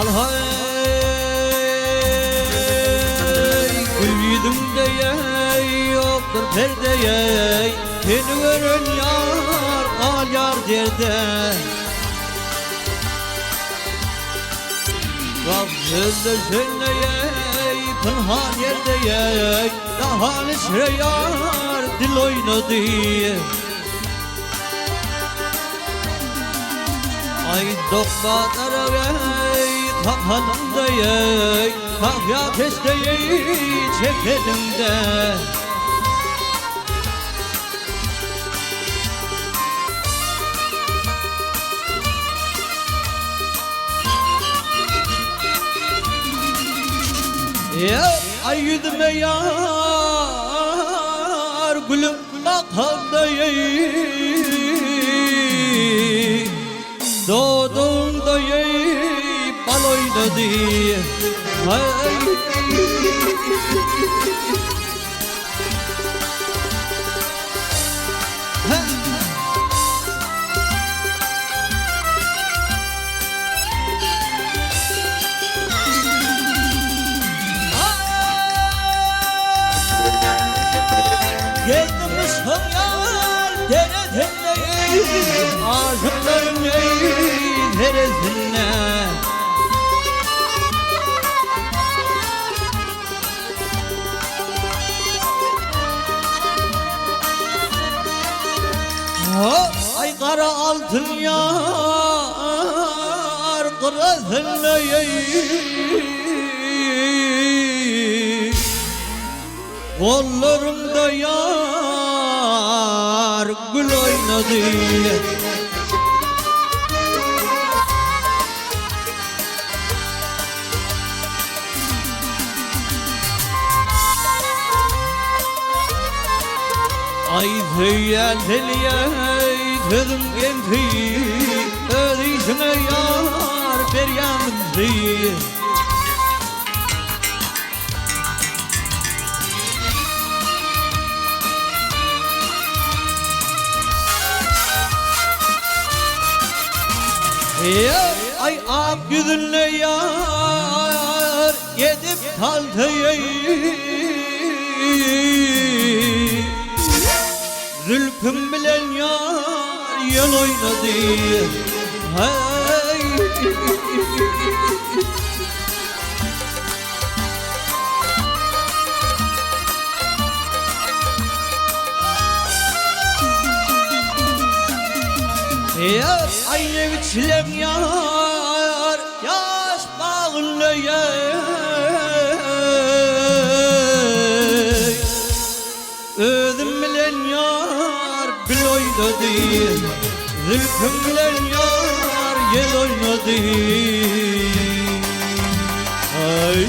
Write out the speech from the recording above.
Alhay gül yüzümde yoktur perdeye, seni gören yar al yar derde. Gafsızda söyleye pınhan yerde, daha nesre yar dil oynadı. Ay dokbatlara vey kapanımda yey, kahya testeye çekelimde. Ya ay yüzüme yar gülüm bakalda yey, doğduğumda yey bal oynadı. Ay geldim soyal derezinle, aşıklarım derezinle. Ay kara altın yar kırasınle, kollarımda yar gül oynadı. Ay hüyel hilye tüdüm genfi, ödüysüne yar beryanımdı. Ay ak yüzünle yar yedip kaltayı, zülfüm bilen yar yel oynadı. Hey. Yar ay ne biçilem yar yaş bağınla yar, özüm bilen yar bil oynadı, zülfüm bilen yar yel oynadı. Ay